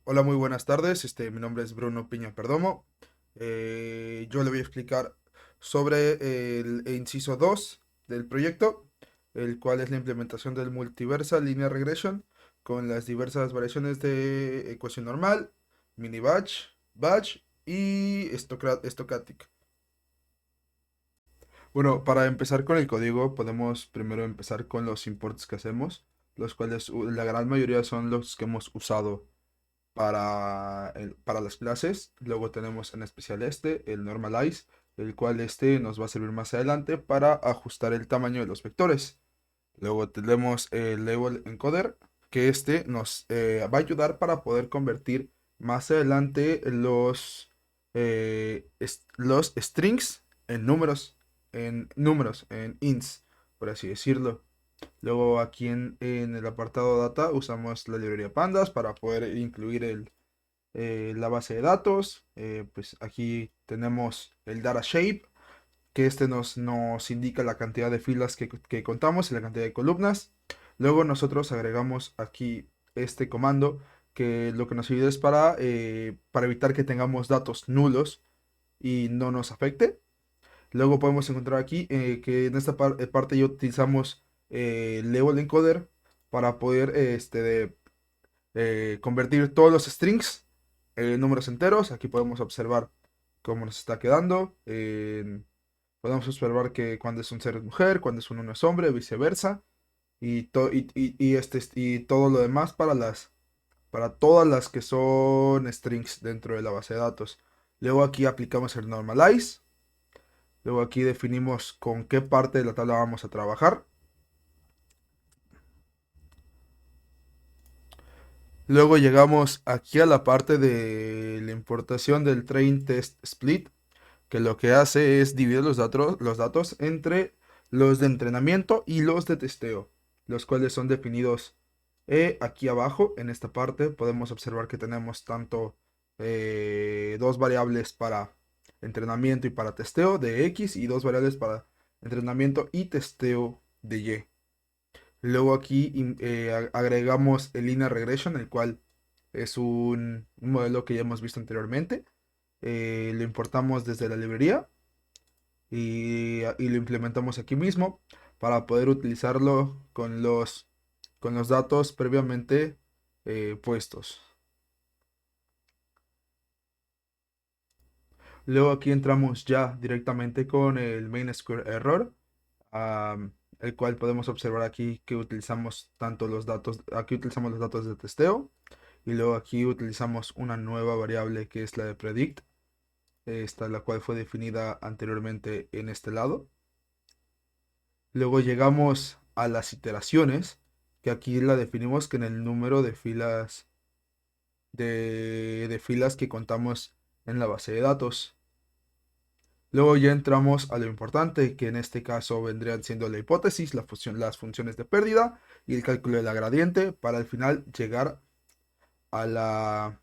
Hola, muy buenas tardes. Mi nombre es Bruno Piña Perdomo. Yo le voy a explicar sobre el inciso 2 del proyecto, el cual es la implementación del Multiversal Linear Regression con las diversas variaciones de ecuación normal, mini batch, batch y stochastic. Bueno, para empezar con el código, podemos primero empezar con los imports que hacemos, los cuales la gran mayoría son los que hemos usado para las clases. Luego tenemos en especial el normalize, el cual nos va a servir más adelante para ajustar el tamaño de los vectores. Luego tenemos el label encoder, que nos va a ayudar para poder convertir más adelante los strings en ints, por así decirlo. Luego aquí en el apartado data usamos la librería pandas para poder incluir la base de datos. Pues aquí tenemos el data shape, que nos indica la cantidad de filas que contamos y la cantidad de columnas. Luego nosotros agregamos aquí este comando que lo que nos ayuda es para evitar que tengamos datos nulos y no nos afecte. Luego podemos encontrar aquí que en esta parte ya utilizamos label encoder para poder convertir todos los strings en números enteros. Aquí podemos observar cómo nos está quedando. Podemos observar que cuando es un ser es mujer, cuando es un uno es hombre, viceversa. Y todo lo demás para todas las que son strings dentro de la base de datos. Luego aquí aplicamos el normalize. Luego aquí definimos con qué parte de la tabla vamos a trabajar. Luego llegamos aquí a la parte de la importación del train test split, que lo que hace es dividir los datos entre los de entrenamiento y los de testeo, los cuales son definidos aquí abajo. En esta parte podemos observar que tenemos tanto dos variables para entrenamiento y para testeo de X y dos variables para entrenamiento y testeo de Y. Luego aquí agregamos el linear regression, el cual es un modelo que ya hemos visto anteriormente. Lo importamos desde la librería y lo implementamos aquí mismo para poder utilizarlo con los datos previamente puestos. Luego aquí entramos ya directamente con el main square error, el cual podemos observar aquí que utilizamos tanto los datos, aquí utilizamos los datos de testeo y luego aquí utilizamos una nueva variable que es la de predict, esta la cual fue definida anteriormente en este lado. Luego llegamos a las iteraciones, que aquí la definimos que en el número de filas de filas que contamos en la base de datos. Luego ya entramos a lo importante, que en este caso vendrían siendo la hipótesis, las funciones de pérdida y el cálculo de la gradiente, para al final llegar a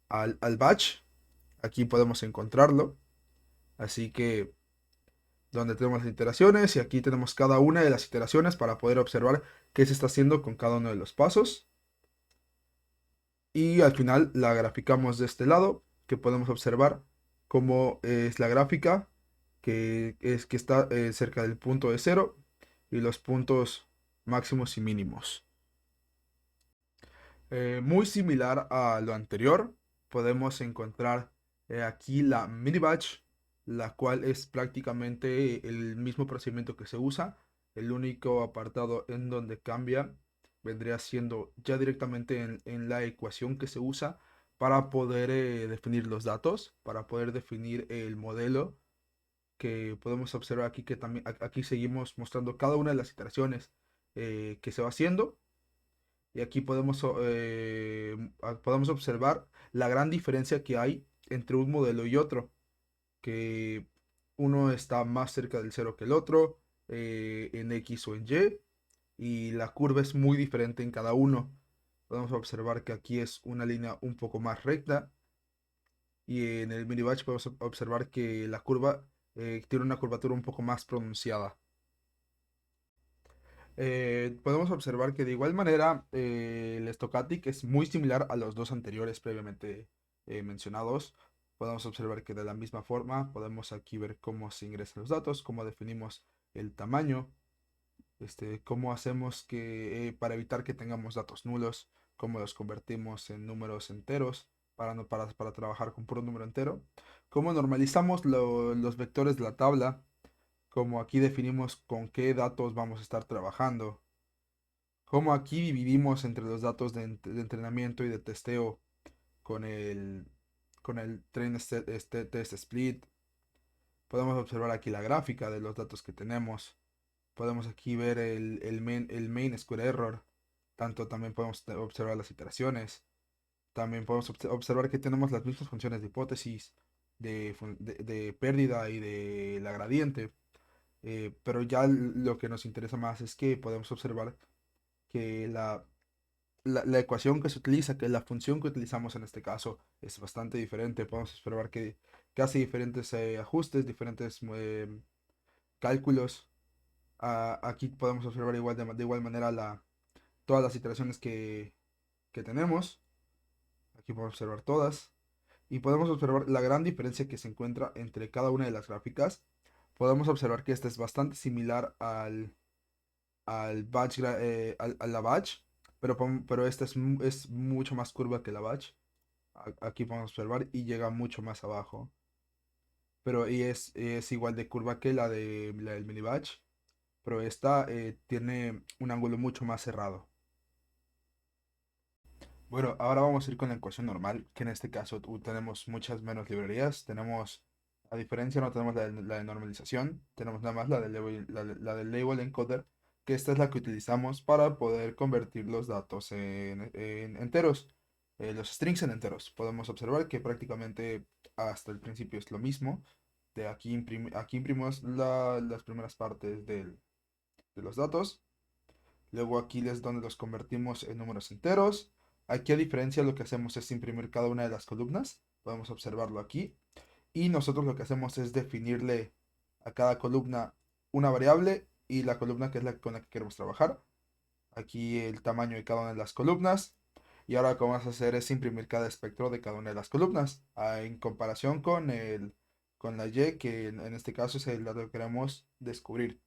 al batch. Aquí podemos encontrarlo. Así que donde tenemos las iteraciones y aquí tenemos cada una de las iteraciones para poder observar qué se está haciendo con cada uno de los pasos. Y al final la graficamos de este lado, que podemos observar cómo es la gráfica, que está cerca del punto de cero y los puntos máximos y mínimos. Muy similar a lo anterior, podemos encontrar aquí la mini batch, la cual es prácticamente el mismo procedimiento que se usa. El único apartado en donde cambia vendría siendo ya directamente en la ecuación que se usa para poder definir los datos, para poder definir el modelo, que podemos observar aquí que también aquí seguimos mostrando cada una de las iteraciones que se va haciendo. Y aquí podemos observar la gran diferencia que hay entre un modelo y otro, que uno está más cerca del cero que el otro, en X o en y la curva es muy diferente en cada uno. Podemos observar que aquí es una línea un poco más recta y en el mini batch podemos observar que la curva tiene una curvatura un poco más pronunciada. Podemos observar que de igual manera el Stochastic es muy similar a los dos anteriores previamente mencionados. Podemos observar que de la misma forma podemos aquí ver cómo se ingresan los datos, cómo definimos el tamaño, cómo hacemos que para evitar que tengamos datos nulos, cómo los convertimos en números enteros para, no, para trabajar con puro número entero, cómo normalizamos los vectores de la tabla, cómo aquí definimos con qué datos vamos a estar trabajando, cómo aquí dividimos entre los datos de entrenamiento y de testeo con el test split. Podemos observar aquí la gráfica de los datos que tenemos. Podemos aquí ver el main square error. Tanto también podemos observar las iteraciones. También podemos observar que tenemos las mismas funciones de hipótesis, de pérdida y de la gradiente. Pero ya lo que nos interesa más es que podemos observar que la ecuación que se utiliza, que la función que utilizamos en este caso, es bastante diferente. Podemos observar que hace diferentes ajustes, diferentes cálculos. Aquí podemos observar de igual manera todas las iteraciones que tenemos. Aquí podemos observar todas. Y podemos observar la gran diferencia que se encuentra entre cada una de las gráficas. Podemos observar que esta es bastante similar a la batch, pero esta es mucho más curva que la batch. Aquí podemos observar y llega mucho más abajo. Pero y es igual de curva que la del mini batch, pero esta tiene un ángulo mucho más cerrado. Bueno, ahora vamos a ir con la ecuación normal, que en este caso tenemos muchas menos librerías. Tenemos, a diferencia, no tenemos la de normalización, tenemos nada más la del label encoder, que esta es la que utilizamos para poder convertir los datos en enteros, los strings en enteros. Podemos observar que prácticamente hasta el principio es lo mismo. Aquí imprimimos las primeras partes de los datos. Luego aquí es donde los convertimos en números enteros. Aquí a diferencia lo que hacemos es imprimir cada una de las columnas. Podemos observarlo aquí. Y nosotros lo que hacemos es definirle a cada columna una variable y la columna que es con la que queremos trabajar. Aquí el tamaño de cada una de las columnas. Y ahora lo que vamos a hacer es imprimir cada espectro de cada una de las columnas. En comparación con la Y, que en este caso es el dato que queremos descubrir.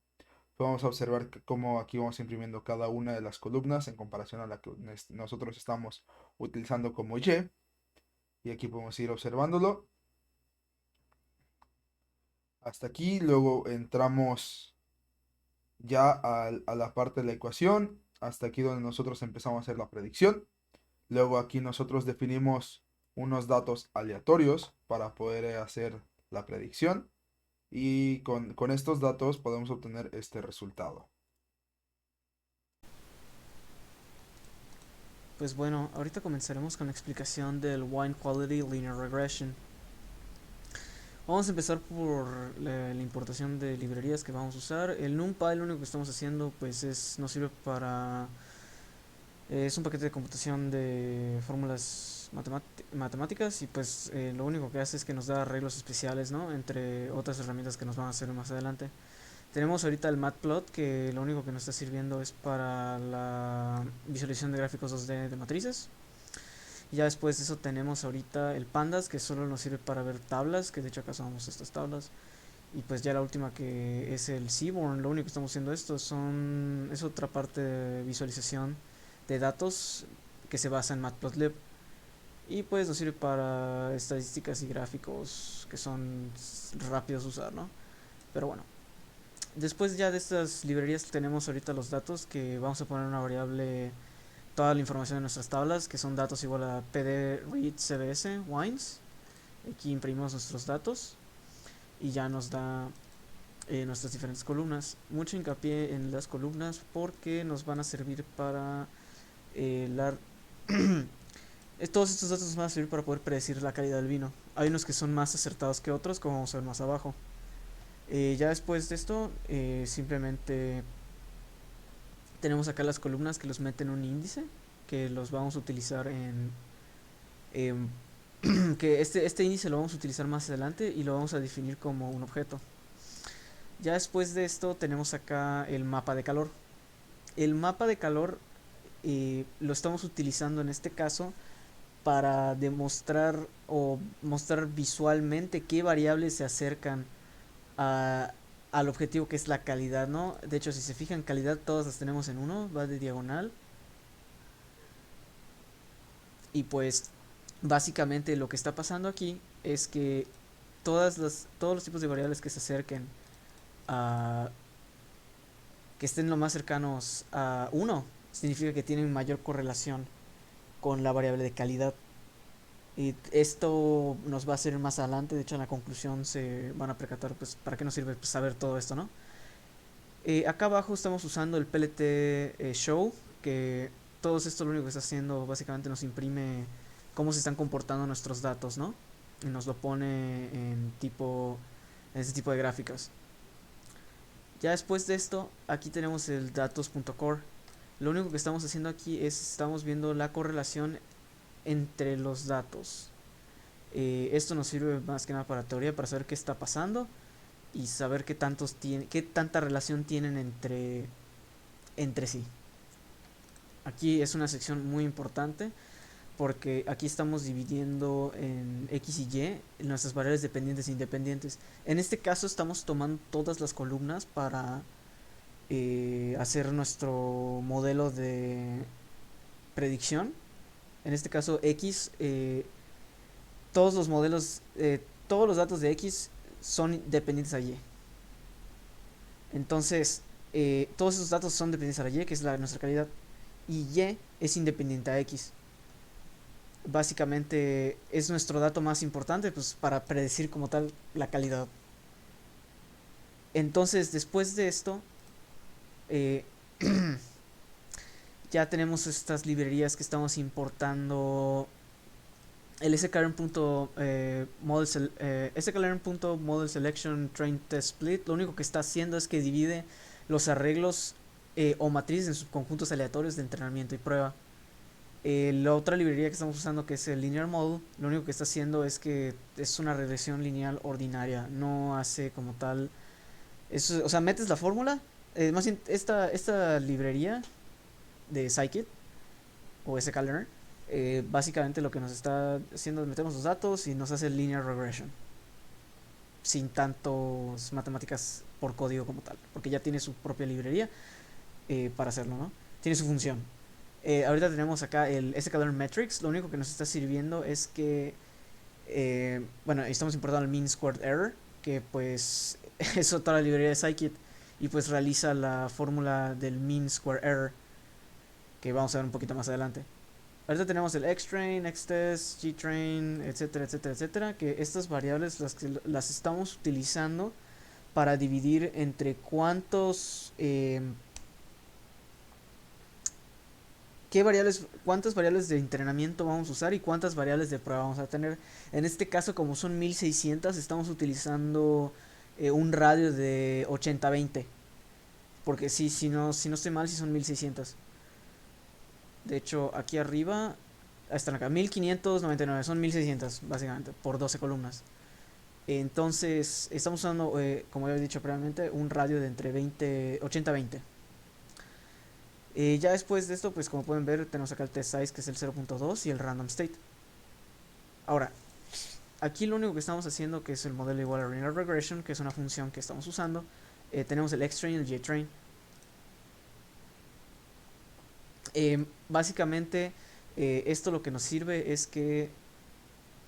Vamos a observar cómo aquí vamos imprimiendo cada una de las columnas en comparación a la que nosotros estamos utilizando como Y. Y aquí podemos ir observándolo hasta aquí. Luego entramos ya a la parte de la ecuación. Hasta aquí donde nosotros empezamos a hacer la predicción. Luego aquí nosotros definimos unos datos aleatorios para poder hacer la predicción. Y con estos datos podemos obtener este resultado. Pues bueno, ahorita comenzaremos con la explicación del Wine Quality Linear Regression. Vamos a empezar por la importación de librerías que vamos a usar. El NumPy lo único que estamos haciendo pues nos sirve para... es un paquete de computación de fórmulas matemáticas y pues lo único que hace es que nos da arreglos especiales, ¿no? Entre otras herramientas que nos van a hacer más adelante. Tenemos ahorita el Matplot, que lo único que nos está sirviendo es para la visualización de gráficos 2D de matrices. Y ya después de eso tenemos ahorita el Pandas, que solo nos sirve para ver tablas, que de hecho acá usamos estas tablas. Y pues ya la última que es el Seaborn, lo único que estamos haciendo esto es otra parte de visualización de datos que se basa en Matplotlib. Y pues nos sirve para estadísticas y gráficos que son rápidos de usar, ¿no? Pero bueno, después ya de estas librerías tenemos ahorita los datos que vamos a poner una variable toda la información de nuestras tablas, que son datos igual a pd read cbs wines. Aquí imprimimos nuestros datos y ya nos da nuestras diferentes columnas. Mucho hincapié en las columnas porque nos van a servir para la... todos estos datos nos van a servir para poder predecir la calidad del vino. Hay unos que son más acertados que otros, como vamos a ver más abajo. Ya después de esto, simplemente tenemos acá las columnas que los meten en un índice, que los vamos a utilizar en que este índice lo vamos a utilizar más adelante y lo vamos a definir como un objeto. Ya después de esto tenemos acá el mapa de calor. El mapa de calor lo estamos utilizando en este caso para demostrar o mostrar visualmente qué variables se acercan a, al objetivo que es la calidad, ¿no? De hecho, si se fijan, calidad todas las tenemos en uno, va de diagonal. Y pues básicamente lo que está pasando aquí es que todos los tipos de variables que se acerquen a que estén lo más cercanos a uno significa que tienen mayor correlación con la variable de calidad. Y esto nos va a servir más adelante. De hecho, en la conclusión se van a percatar, pues, para qué nos sirve pues, saber todo esto, ¿no? Acá abajo estamos usando el PLT Show, que todo esto lo único que está haciendo básicamente nos imprime cómo se están comportando nuestros datos, ¿no? Y nos lo pone en este tipo de gráficas. Ya después de esto, aquí tenemos el datos.core. Lo único que estamos haciendo aquí es estamos viendo la correlación entre los datos. Esto nos sirve más que nada para teoría, para saber qué está pasando y saber qué tanta relación tienen entre sí. Aquí es una sección muy importante porque aquí estamos dividiendo en X y Y nuestras variables dependientes e independientes. En este caso estamos tomando todas las columnas para hacer nuestro modelo de predicción. En este caso X, todos los modelos, todos los datos de X son dependientes a Y. Entonces, todos esos datos son dependientes a la Y, que es nuestra calidad, y Y es independiente a X. Básicamente es nuestro dato más importante pues, para predecir como tal la calidad. Entonces, después de esto, eh, ya tenemos estas librerías que estamos importando. El sklearn.model selection train test split lo único que está haciendo es que divide los arreglos o matrices en subconjuntos aleatorios de entrenamiento y prueba. La otra librería que estamos usando, que es el linear model, lo único que está haciendo es que es una regresión lineal ordinaria, no hace como tal eso, o sea, metes la fórmula, más bien esta librería de scikit o sklearn, básicamente lo que nos está haciendo es metemos los datos y nos hace linear regression sin tantos matemáticas por código como tal, porque ya tiene su propia librería para hacerlo, ¿no? Tiene su función. Ahorita tenemos acá el sklearn metrics, lo único que nos está sirviendo es que, bueno, estamos importando el mean squared error, que pues es otra librería de scikit y pues realiza la fórmula del mean square error que vamos a ver un poquito más adelante. Ahorita tenemos el xtrain, xtest, gtrain, etcétera, etcétera, etcétera, que estas variables las estamos utilizando para dividir entre cuántas variables de entrenamiento vamos a usar y cuántas variables de prueba vamos a tener. En este caso, como son 1600, estamos utilizando un radio de 80-20. Porque sí, si no estoy mal, si son 1600. De hecho, aquí arriba, están acá, 1599, son 1600 básicamente, por 12 columnas. Entonces, estamos usando, como ya he dicho previamente, un radio de entre 80-20. Ya después de esto, pues como pueden ver, tenemos acá el test size que es el 0.2 y el random state. Ahora, aquí lo único que estamos haciendo, que es el modelo igual a linear regression, que es una función que estamos usando, tenemos el xtrain y el jtrain. Básicamente, esto lo que nos sirve es que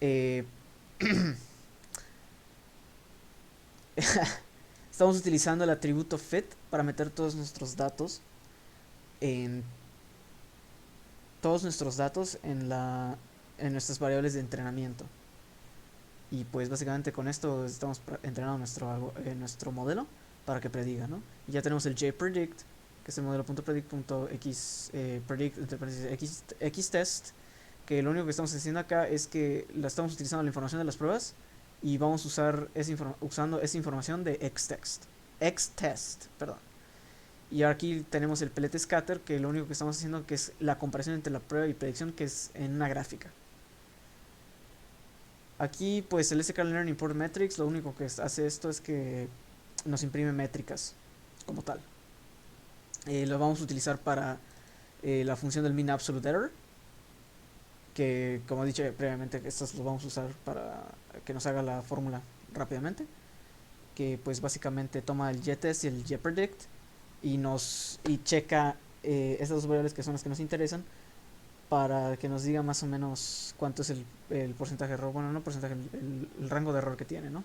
eh, estamos utilizando el atributo fit para meter en todos nuestros datos en nuestras variables de entrenamiento. Y pues básicamente con esto estamos entrenando nuestro modelo para que prediga, ¿no? Y ya tenemos el jpredict, que es el modelo.predict.x predict xtest, que lo único que estamos haciendo acá es que la estamos utilizando la información de las pruebas y vamos a usar usando esa información de xtest, perdón. Y aquí tenemos el pellet scatter, que lo único que estamos haciendo que es la comparación entre la prueba y predicción, que es en una gráfica. Aquí pues el sklearn import metrics lo único que hace esto es que nos imprime métricas como tal. Lo vamos a utilizar para la función del mean absolute error, que como he dicho previamente, estas lo vamos a usar para que nos haga la fórmula rápidamente, que pues básicamente toma el ytest y el ypredict y checa estas dos variables que son las que nos interesan para que nos diga más o menos cuánto es el porcentaje de error, bueno, no porcentaje, el rango de error que tiene, ¿no?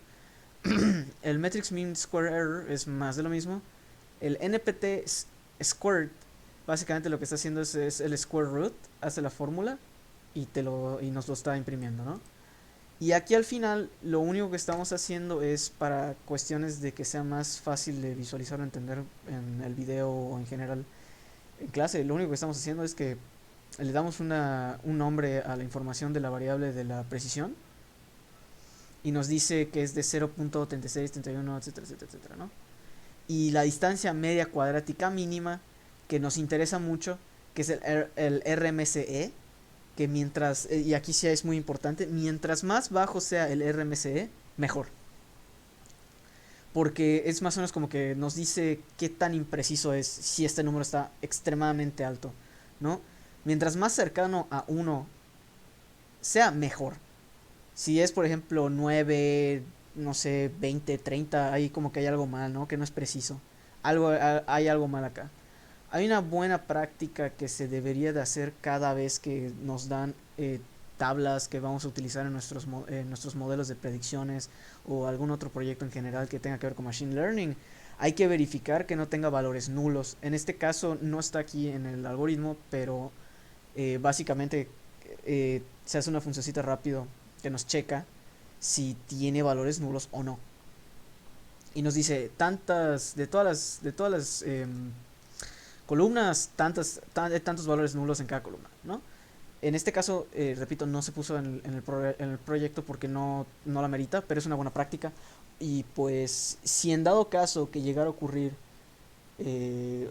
El Matrix Mean Square Error es más de lo mismo. El NPT Squared, básicamente lo que está haciendo es el square root, hace la fórmula y nos lo está imprimiendo, ¿no? Y aquí al final lo único que estamos haciendo es para cuestiones de que sea más fácil de visualizar o entender en el video o en general en clase, lo único que estamos haciendo es que le damos un nombre a la información de la variable de la precisión y nos dice que es de 0.36, 31, etcétera, etcétera, etcétera, ¿no? Y la distancia media cuadrática mínima que nos interesa mucho, que es el RMCE, que mientras, y aquí sí es muy importante, mientras más bajo sea el RMCE, mejor. Porque es más o menos como que nos dice qué tan impreciso es si este número está extremadamente alto, ¿no? Mientras más cercano a 1 sea, mejor. Si es, por ejemplo, 9 no sé, 20 30 ahí como que hay algo mal, ¿no? Que no es preciso. Hay algo mal acá. Hay una buena práctica que se debería de hacer cada vez que nos dan tablas que vamos a utilizar en nuestros modelos de predicciones o algún otro proyecto en general que tenga que ver con Machine Learning. Hay que verificar que no tenga valores nulos. En este caso no está aquí en el algoritmo, pero básicamente se hace una funcioncita rápido que nos checa si tiene valores nulos o no. Y nos dice de todas las columnas, tantos valores nulos en cada columna, ¿no? En este caso, repito, no se puso en el proyecto porque no la merita, pero es una buena práctica. Y pues, si en dado caso que llegara a ocurrir,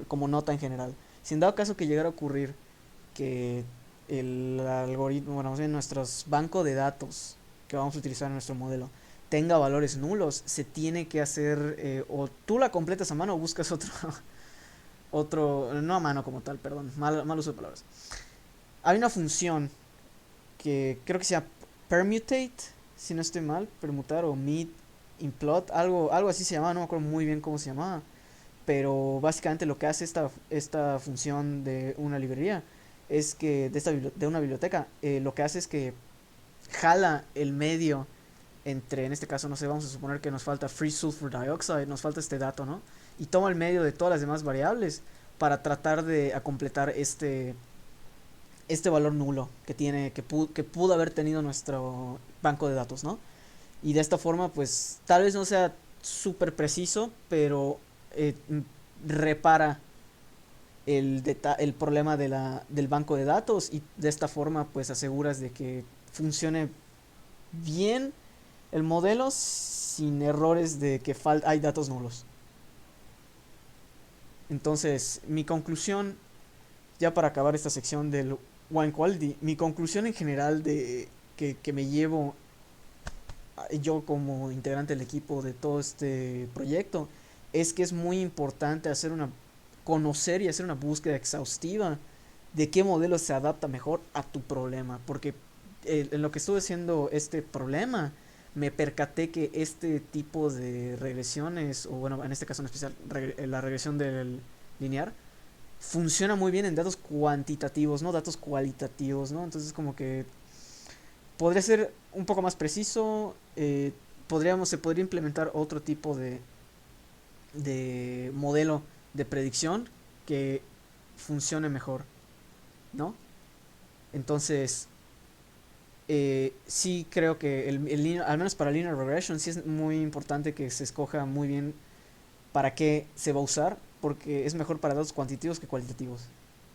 como nota en general, si en dado caso que llegara a ocurrir que el algoritmo, bueno, más bien nuestros bancos de datos que vamos a utilizar en nuestro modelo tenga valores nulos, se tiene que hacer, o tú la completas a mano o buscas no a mano como tal, perdón, mal uso de palabras. Hay una función que creo que se llama permutate, si no estoy mal, permutar o meet implot, algo así se llamaba, no me acuerdo muy bien cómo se llamaba, pero básicamente lo que hace esta función de una librería es que de una biblioteca, lo que hace es que jala el medio entre, en este caso, no sé, vamos a suponer que nos falta free sulfur dioxide, nos falta este dato, ¿no? Y toma el medio de todas las demás variables para tratar de completar este valor nulo que pudo haber tenido nuestro banco de datos, ¿no? Y de esta forma, pues, tal vez no sea súper preciso, pero repara el problema del banco de datos y de esta forma, pues, aseguras de que funcione bien el modelo sin errores de que hay datos nulos. Entonces, mi conclusión, ya para acabar esta sección del Wine Quality, mi conclusión en general que me llevo yo como integrante del equipo de todo este proyecto es que es muy importante conocer y hacer una búsqueda exhaustiva de qué modelo se adapta mejor a tu problema, porque en lo que estuve haciendo este problema me percaté que este tipo de regresiones, o bueno, en este caso en especial la regresión del lineal, funciona muy bien en datos cuantitativos, no datos cualitativos, ¿no? Entonces como que podría ser un poco más preciso, se podría implementar otro tipo de modelo de predicción que funcione mejor, ¿no? Entonces, sí creo que al menos para linear regression sí es muy importante que se escoja muy bien para qué se va a usar, porque es mejor para datos cuantitativos que cualitativos.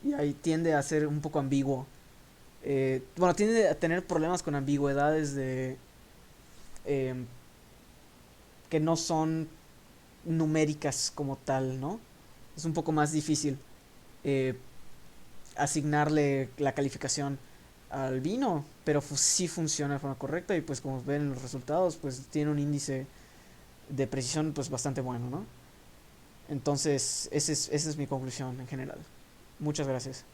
Y ahí tiende a ser un poco ambiguo. Bueno, tiende a tener problemas con ambigüedades eh, que no son numéricas como tal, ¿no? Es un poco más difícil eh, asignarle la calificación al vino, pero sí funciona de forma correcta y pues como ven en los resultados, pues tiene un índice de precisión pues bastante bueno, ¿no? Entonces, esa es mi conclusión en general. Muchas gracias.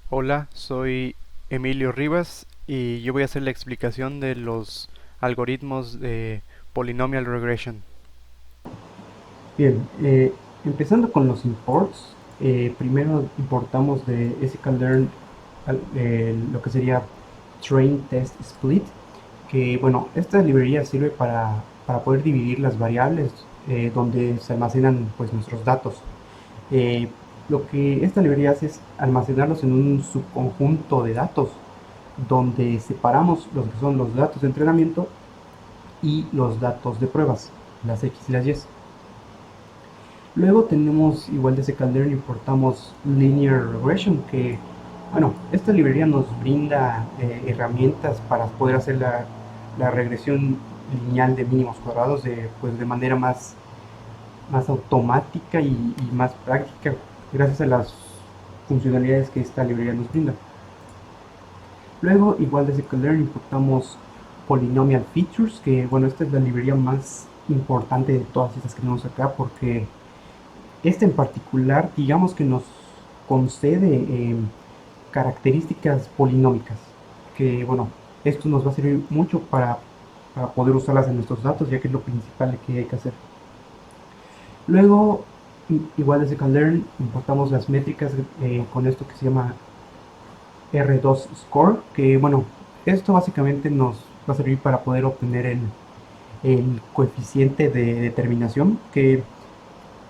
Hola, soy Emilio Rivas y yo voy a hacer la explicación de los algoritmos de Polynomial Regression. Bien, empezando con los imports, primero importamos de sklearn lo que sería train test split, que bueno, esta librería sirve para poder dividir las variables donde se almacenan pues nuestros datos. Eh, lo que esta librería hace es almacenarlos en un subconjunto de datos donde separamos los que son los datos de entrenamiento y los datos de pruebas, las X y las Y. Luego tenemos igual de sklearn importamos linear regression, que bueno, esta librería nos brinda herramientas para poder hacer la regresión lineal de mínimos cuadrados pues de manera más automática y más práctica gracias a las funcionalidades que esta librería nos brinda. Luego igual de sklearn importamos polynomial features, que bueno, esta es la librería más importante de todas estas que tenemos acá, porque este en particular, digamos que nos concede características polinómicas, que bueno, esto nos va a servir mucho para poder usarlas en nuestros datos, ya que es lo principal que hay que hacer. Luego, igual de sklearn, importamos las métricas con esto que se llama R2 score, que bueno, esto básicamente nos va a servir para poder obtener el coeficiente de determinación, que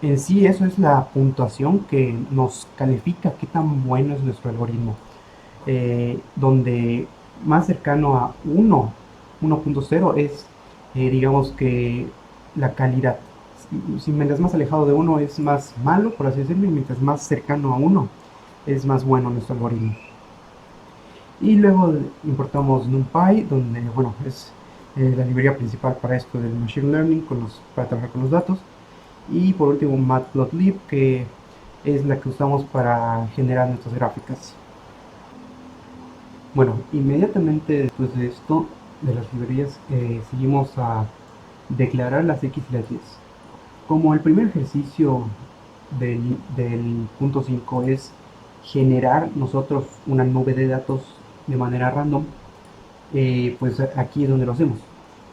en sí eso es la puntuación que nos califica qué tan bueno es nuestro algoritmo, donde más cercano a 1.0 es digamos que la calidad. Si mientras más alejado de 1 es más malo, por así decirlo, y mientras más cercano a 1 es más bueno nuestro algoritmo. Y luego importamos NumPy, donde bueno, es la librería principal para esto del Machine Learning, para trabajar con los datos. Y por último Matplotlib, que es la que usamos para generar nuestras gráficas. Bueno, inmediatamente después de esto, de las librerías, seguimos a declarar las X y las Y. Como el primer ejercicio del punto 5 es generar nosotros una nube de datos de manera random, pues aquí es donde lo hacemos.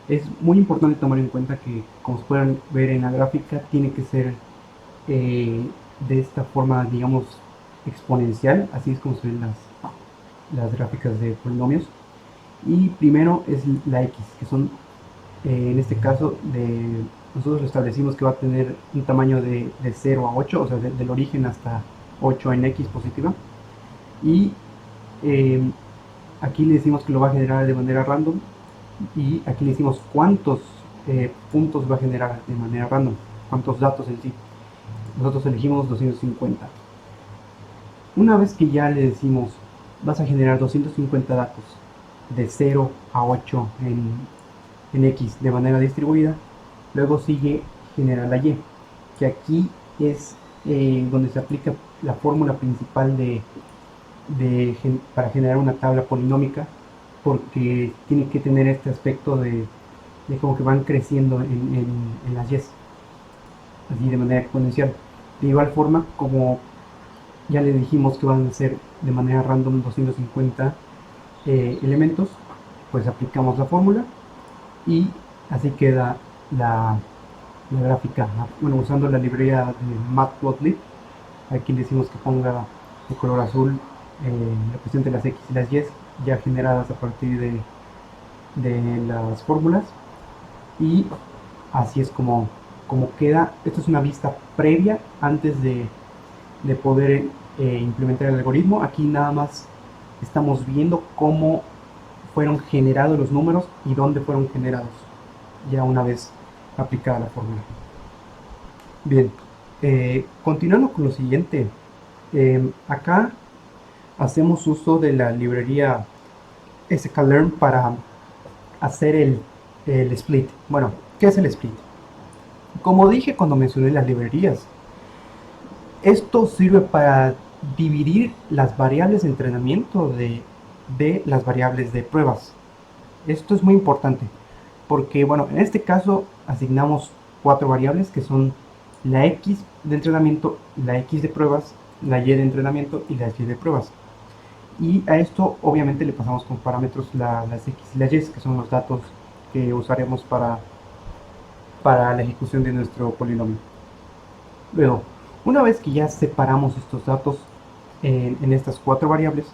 Es muy importante tomar en cuenta que, como se pueden ver en la gráfica, tiene que ser de esta forma, digamos, exponencial. Así es como se ven las gráficas de polinomios. Y primero es la X, que son, en este caso, nosotros lo establecimos que va a tener un tamaño de 0 a 8, o sea, del origen hasta 8 en X positiva. Y eh, aquí le decimos que lo va a generar de manera random, y aquí le decimos cuántos puntos va a generar de manera random, cuántos datos en sí. Nosotros elegimos 250. Una vez que ya le decimos vas a generar 250 datos de 0 a 8 en X de manera distribuida, luego sigue generar la Y, que aquí es donde se aplica la fórmula principal para generar una tabla polinómica, porque tiene que tener este aspecto de como que van creciendo en las Y's, así de manera exponencial. De igual forma, como ya le dijimos que van a ser de manera random 250 elementos, pues aplicamos la fórmula y así queda la gráfica. Bueno, usando la librería de Matplotlib, aquí le decimos que ponga de color azul represente las X y las Y ya generadas a partir de las fórmulas, y así es como queda. Esto es una vista previa antes de poder implementar el algoritmo. Aquí nada más estamos viendo cómo fueron generados los números y dónde fueron generados ya una vez aplicada la fórmula. Bien, continuando con lo siguiente, acá hacemos uso de la librería sklearn para hacer el split. Bueno, ¿qué es el split? Como dije cuando mencioné las librerías, esto sirve para dividir las variables de entrenamiento de las variables de pruebas. Esto es muy importante porque, bueno, en este caso asignamos 4 variables que son la X de entrenamiento, la X de pruebas, la Y de entrenamiento y la Y de pruebas. Y a esto obviamente le pasamos como parámetros las X y las Y, que son los datos que usaremos para la ejecución de nuestro polinomio. Luego, una vez que ya separamos estos datos en estas 4 variables,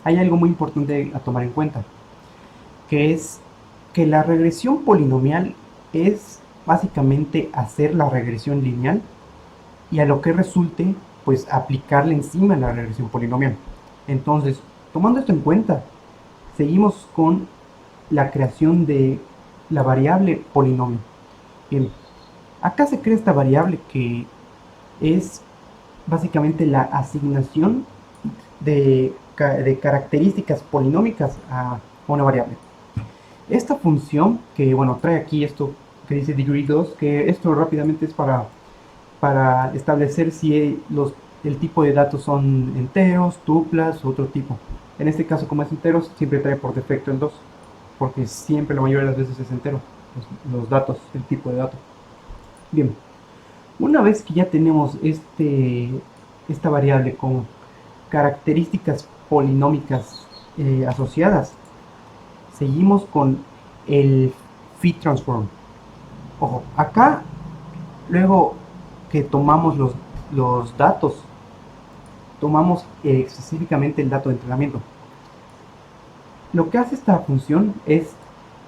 hay algo muy importante a tomar en cuenta, que es que la regresión polinomial es básicamente hacer la regresión lineal y a lo que resulte, pues aplicarle encima la regresión polinomial. Entonces, tomando esto en cuenta, seguimos con la creación de la variable polinomio. Bien, acá se crea esta variable que es básicamente la asignación de características polinómicas a una variable. Esta función, que bueno, trae aquí esto que dice degree2, que esto rápidamente es para establecer si el tipo de datos son enteros, tuplas o otro tipo. En este caso, como es enteros, siempre trae por defecto el 2, porque siempre, la mayoría de las veces es entero, los datos, el tipo de dato. Bien, una vez que ya tenemos esta variable con características polinómicas asociadas, seguimos con el fit transform. Ojo, acá, luego que tomamos los datos, tomamos específicamente el dato de entrenamiento. Lo que hace esta función es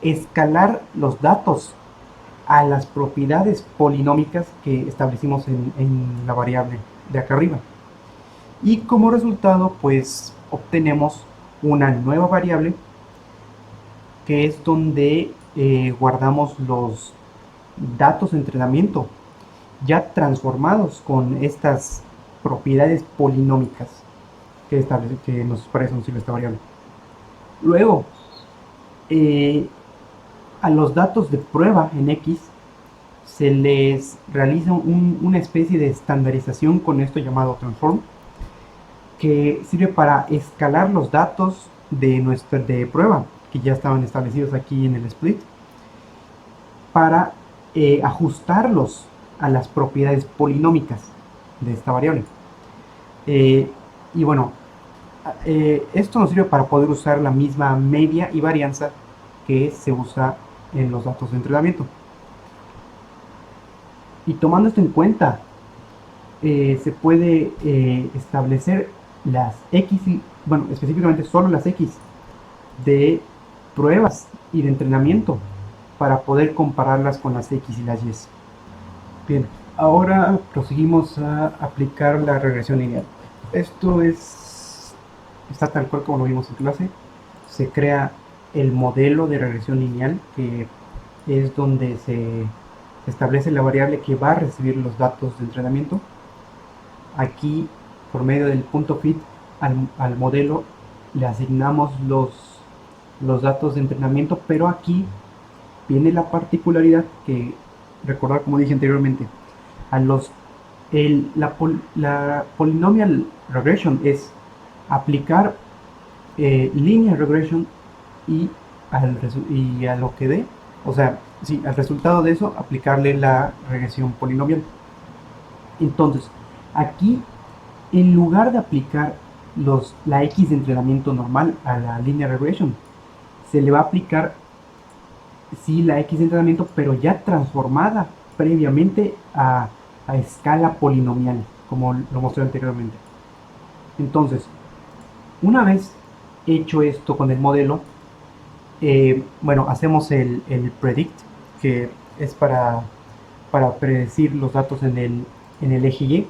escalar los datos a las propiedades polinómicas que establecimos en la variable de acá arriba. Y como resultado, pues obtenemos una nueva variable que es donde guardamos los datos de entrenamiento ya transformados con estas propiedades polinómicas que nos parece un esta variable. Luego, a los datos de prueba en X se les realiza una especie de estandarización con esto llamado transform, que sirve para escalar los datos de prueba que ya estaban establecidos aquí en el split, para ajustarlos a las propiedades polinómicas de esta variable. Y bueno, esto nos sirve para poder usar la misma media y varianza que se usa en los datos de entrenamiento. Y tomando esto en cuenta, se puede establecer las X, bueno, específicamente solo las X de pruebas y de entrenamiento para poder compararlas con las X y las Y. Bien, ahora proseguimos a aplicar la regresión lineal. Esto está tal cual como lo vimos en clase. Se crea el modelo de regresión lineal, que es donde se establece la variable que va a recibir los datos de entrenamiento. Aquí, por medio del punto fit al modelo, le asignamos los datos de entrenamiento, pero aquí viene la particularidad que recordar, como dije anteriormente, la polynomial regression es aplicar linear regression y a lo que dé, o sea, sí, al resultado de eso aplicarle la regresión polinomial. Entonces, aquí, en lugar de aplicar la X de entrenamiento normal a la linear regression, se le va a aplicar la X de entrenamiento, pero ya transformada previamente a escala polinomial, como lo mostré anteriormente. Entonces, una vez hecho esto con el modelo, bueno, hacemos el predict, que es para predecir los datos en el eje Y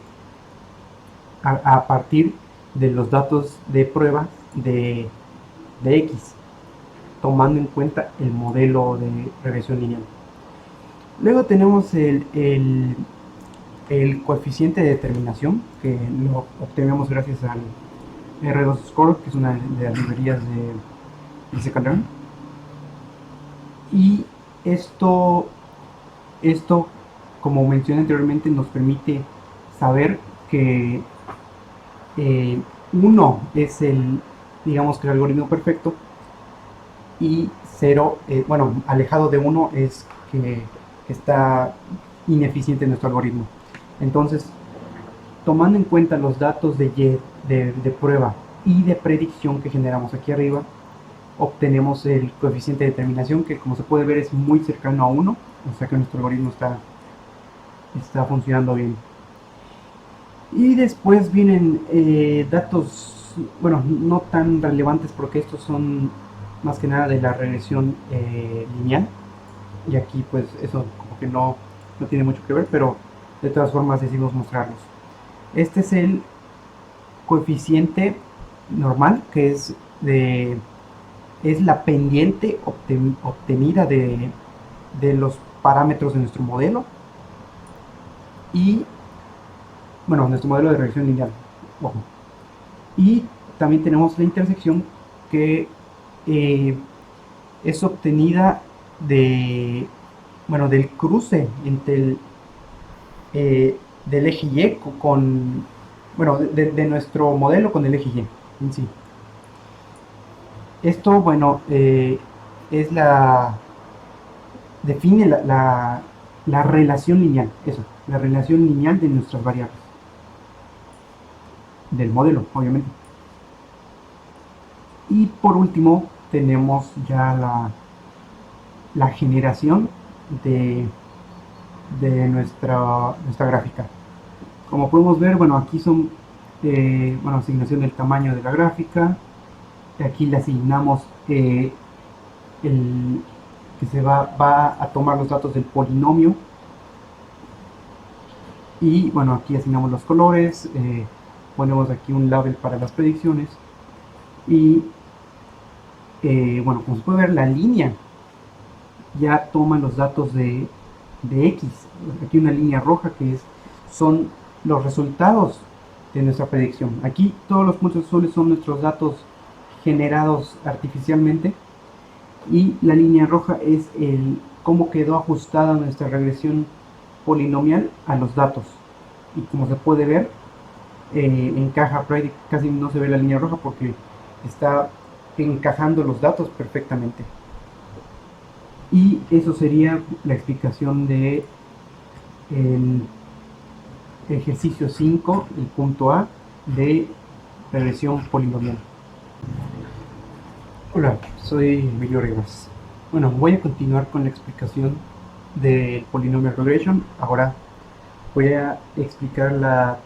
a partir de los datos de prueba de X, tomando en cuenta el modelo de regresión lineal. Luego tenemos el coeficiente de determinación, que lo obtenemos gracias al R2Score, que es una de las librerías de scikit-learn. Y esto, como mencioné anteriormente, nos permite saber que 1 es digamos que el algoritmo perfecto, y 0, bueno, alejado de 1 es que está ineficiente nuestro algoritmo. Entonces, tomando en cuenta los datos de prueba y de predicción que generamos aquí arriba, obtenemos el coeficiente de determinación, que como se puede ver es muy cercano a 1, o sea que nuestro algoritmo está funcionando bien. Y después vienen datos, bueno, no tan relevantes porque estos son más que nada de la regresión lineal, y aquí pues eso como que no tiene mucho que ver, pero de todas formas decidimos mostrarlos. Este es el coeficiente normal, que es la pendiente obtenida de los parámetros de nuestro modelo, y bueno, nuestro modelo de regresión lineal, ojo. Y también tenemos la intersección, que es obtenida del cruce entre del eje Y de nuestro modelo con el eje Y en sí. Esto, bueno, define la relación lineal, la relación lineal de nuestras variables, del modelo, obviamente. Y por último, tenemos ya la generación de nuestra gráfica. Como podemos ver, bueno, aquí son asignación del tamaño de la gráfica. Aquí le asignamos que se va a tomar los datos del polinomio, y bueno, aquí asignamos los colores, ponemos aquí un label para las predicciones, y bueno, como se puede ver, la línea ya toma los datos de X. Aquí una línea roja que son los resultados de nuestra predicción. Aquí todos los puntos azules son nuestros datos generados artificialmente, y la línea roja es cómo quedó ajustada nuestra regresión polinomial a los datos. Y como se puede ver, encaja, casi no se ve la línea roja porque está encajando los datos perfectamente. Y eso sería la explicación de el ejercicio 5, el punto A de regresión polinomial. Hola, soy Emilio Rivas. Bueno, voy a continuar con la explicación del Polynomial Regression. Ahora voy a explicar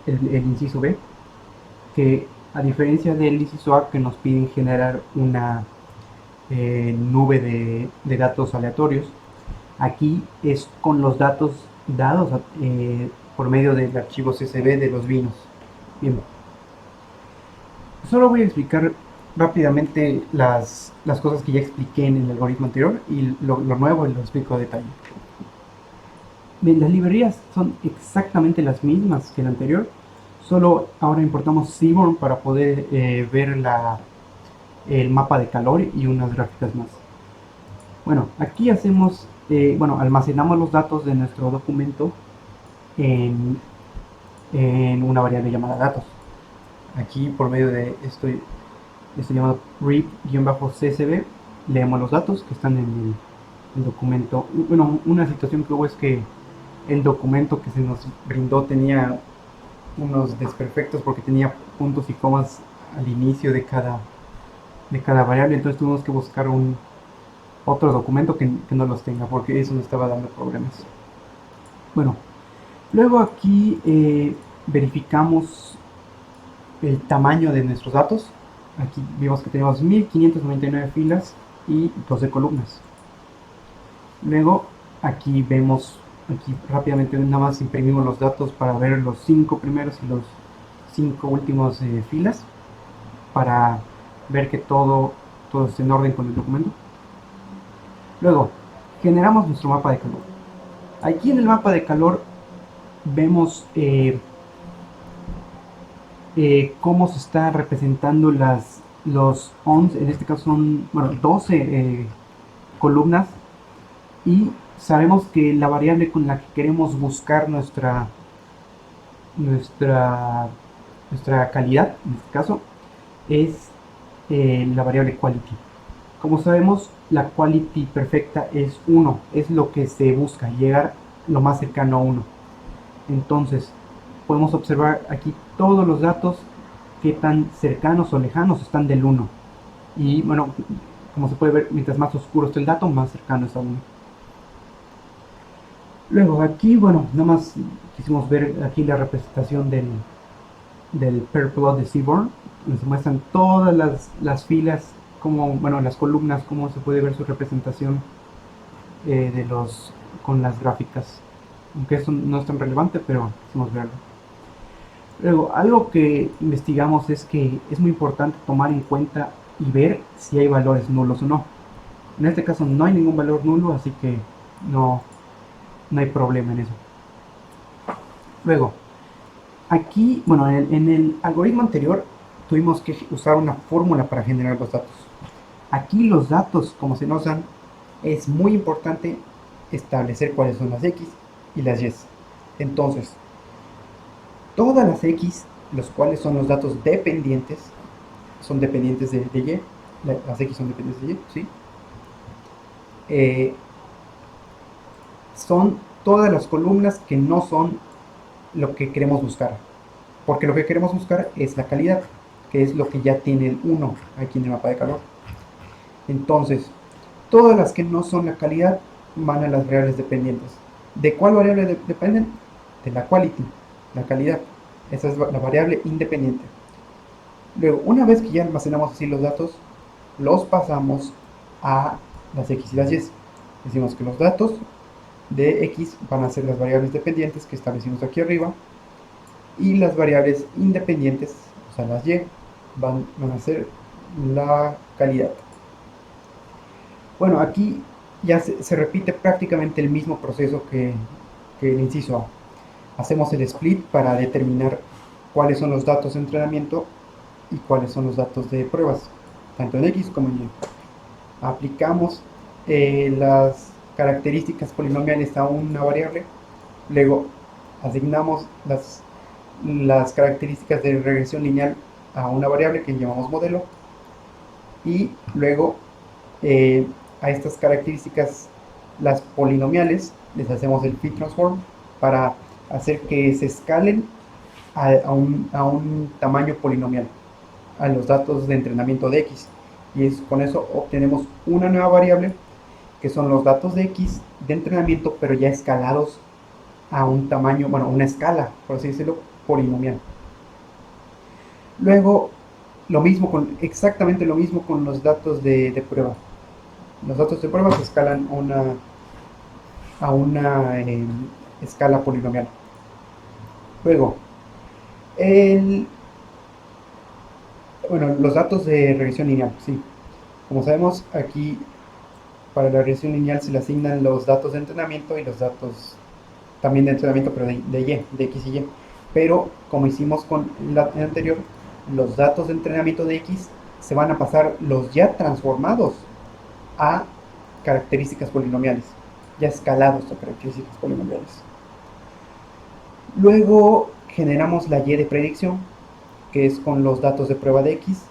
el inciso B, que a diferencia del inciso A, que nos piden generar una nube de datos aleatorios, aquí es con los datos dados por medio del archivo CSV de los vinos. Bien, solo voy a explicar rápidamente las cosas que ya expliqué en el algoritmo anterior, y lo nuevo lo explico a detalle. Bien, las librerías son exactamente las mismas que el anterior, solo ahora importamos Seaborn para poder ver el mapa de calor y unas gráficas más. Bueno, aquí hacemos, almacenamos los datos de nuestro documento en una variable llamada datos. Aquí por medio de esto llamado read-csv, leemos los datos que están en el documento. Bueno, una situación que hubo es que el documento que se nos brindó tenía unos desperfectos porque tenía puntos y comas al inicio de cada variable, entonces tuvimos que buscar otro documento que no los tenga, porque eso nos estaba dando problemas. Bueno, luego aquí verificamos el tamaño de nuestros datos. Aquí vemos que tenemos 1599 filas y 12 columnas. Luego aquí vemos, rápidamente nada más imprimimos los datos para ver los 5 primeros y los 5 últimos filas, para ver que todo esté en orden con el documento. Luego generamos nuestro mapa de calor. Aquí en el mapa de calor vemos cómo se está representando los 11, en este caso son 12 columnas, y sabemos que la variable con la que queremos buscar nuestra calidad, en este caso, es la variable quality. Como sabemos, la quality perfecta es 1, es lo que se busca, llegar lo más cercano a 1. Entonces, podemos observar aquí todos los datos que tan cercanos o lejanos están del 1. Y bueno, como se puede ver, mientras más oscuro está el dato, más cercano está a 1. Luego aquí, bueno, nada más quisimos ver aquí la representación del pair plot de Seaborn, donde se muestran todas las filas, como, bueno, las columnas, cómo se puede ver su representación con las gráficas. Aunque eso no es tan relevante, pero quisimos verlo. Luego, algo que investigamos es que es muy importante tomar en cuenta y ver si hay valores nulos o no. En este caso no hay ningún valor nulo, así que no hay problema en eso. Luego, aquí, bueno, en el algoritmo anterior tuvimos que usar una fórmula para generar los datos. Aquí los datos, como se nos dan, es muy importante establecer cuáles son las X y las Y. Entonces, todas las X, los cuales son los datos dependientes, son dependientes de Y, las X son dependientes de Y, ¿sí? Son todas las columnas que no son lo que queremos buscar, porque lo que queremos buscar es la calidad, que es lo que ya tiene el 1 aquí en el mapa de calor. Entonces, todas las que no son la calidad van a las variables dependientes. ¿De cuál variable dependen? De la quality, la calidad. Esa es la variable independiente. Luego, una vez que ya almacenamos así los datos, los pasamos a las X y las Y. Decimos que los datos de X van a ser las variables dependientes que establecimos aquí arriba, y las variables independientes, o sea las Y, van a ser la calidad. Bueno, aquí ya se repite prácticamente el mismo proceso que el inciso A. Hacemos el split para determinar cuáles son los datos de entrenamiento y cuáles son los datos de pruebas, tanto en X como en Y. Aplicamos las características polinomiales a una variable, luego asignamos las características de regresión lineal a una variable que llamamos modelo, y luego a estas características, las polinomiales, les hacemos el fit transform para hacer que se escalen a un tamaño polinomial a los datos de entrenamiento de X, y con eso obtenemos una nueva variable que son los datos de X de entrenamiento, pero ya escalados a un tamaño, bueno, una escala, por así decirlo, polinomial. Luego, exactamente lo mismo con los datos de prueba. Los datos de prueba se escalan a una escala polinomial. Luego, los datos de regresión lineal, sí. Como sabemos, aquí para la regresión lineal se le asignan los datos de entrenamiento y los datos también de entrenamiento, pero de Y, de X y Y. Pero, como hicimos con el anterior, los datos de entrenamiento de X se van a pasar los ya transformados a características polinomiales, ya escalados a características polinomiales. Luego generamos la Y de predicción, que es con los datos de prueba de X.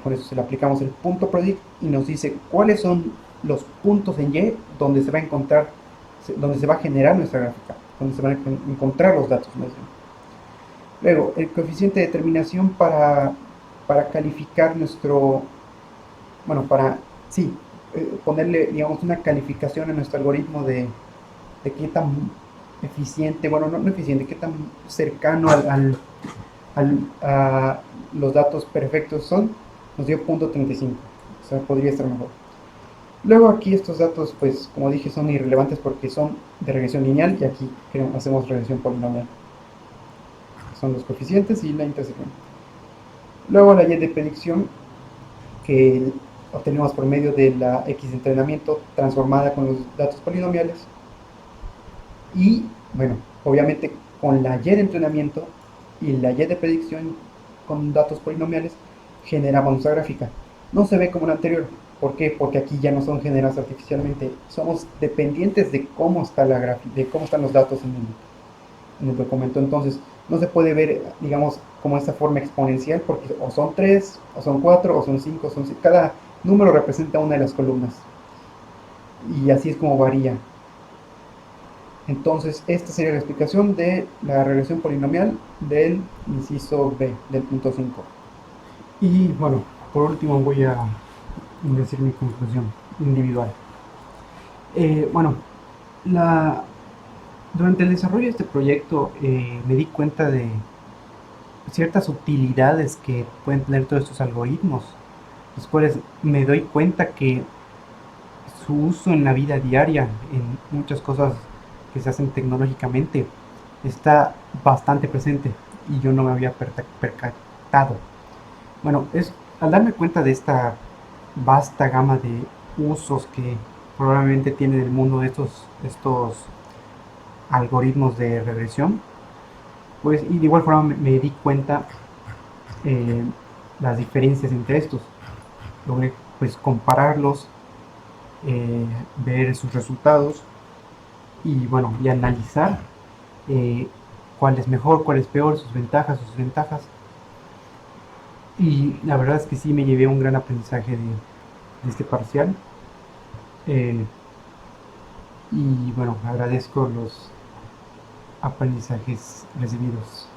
Por eso se le aplicamos el punto predict y nos dice cuáles son los puntos en Y donde se va a encontrar, donde se va a generar nuestra gráfica, donde se van a encontrar los datos. Luego, el coeficiente de determinación para calificar nuestro, bueno, ponerle, digamos, una calificación a nuestro algoritmo de qué tan eficiente, bueno, no eficiente, qué tan cercano a los datos perfectos son, nos dio .35, o sea, podría estar mejor. Luego aquí estos datos, pues, como dije, son irrelevantes porque son de regresión lineal, y aquí hacemos regresión polinomial. Son los coeficientes y la intersección. Luego la Y de predicción, que obtenemos por medio de la X de entrenamiento transformada con los datos polinomiales. Y, bueno, obviamente con la Y de entrenamiento y la Y de predicción con datos polinomiales generamos nuestra gráfica. No se ve como la anterior. ¿Por qué? Porque aquí ya no son generados artificialmente. Somos dependientes de cómo está la gráfica, de cómo están los datos en el documento. Entonces, no se puede ver, digamos, como esta forma exponencial, porque o son 3, o son 4, o son 5, son 6. Cada número representa una de las columnas. Y así es como varía. Entonces, esta sería la explicación de la regresión polinomial del inciso B, del punto 5. Y bueno, por último voy a decir mi conclusión individual. Bueno, durante el desarrollo de este proyecto me di cuenta de ciertas utilidades que pueden tener todos estos algoritmos, los cuales me doy cuenta que su uso en la vida diaria, en muchas cosas que se hacen tecnológicamente, está bastante presente y yo no me había percatado. Bueno, al darme cuenta de esta vasta gama de usos que probablemente tiene el mundo de estos algoritmos de regresión, pues y de igual forma me di cuenta eh, las diferencias entre estos. Logré pues compararlos, ver sus resultados y bueno, y analizar eh, cuál es mejor, cuál es peor, sus ventajas, sus desventajas. Y la verdad es que sí me llevé un gran aprendizaje de este parcial. Eh, y bueno, agradezco los aprendizajes recibidos.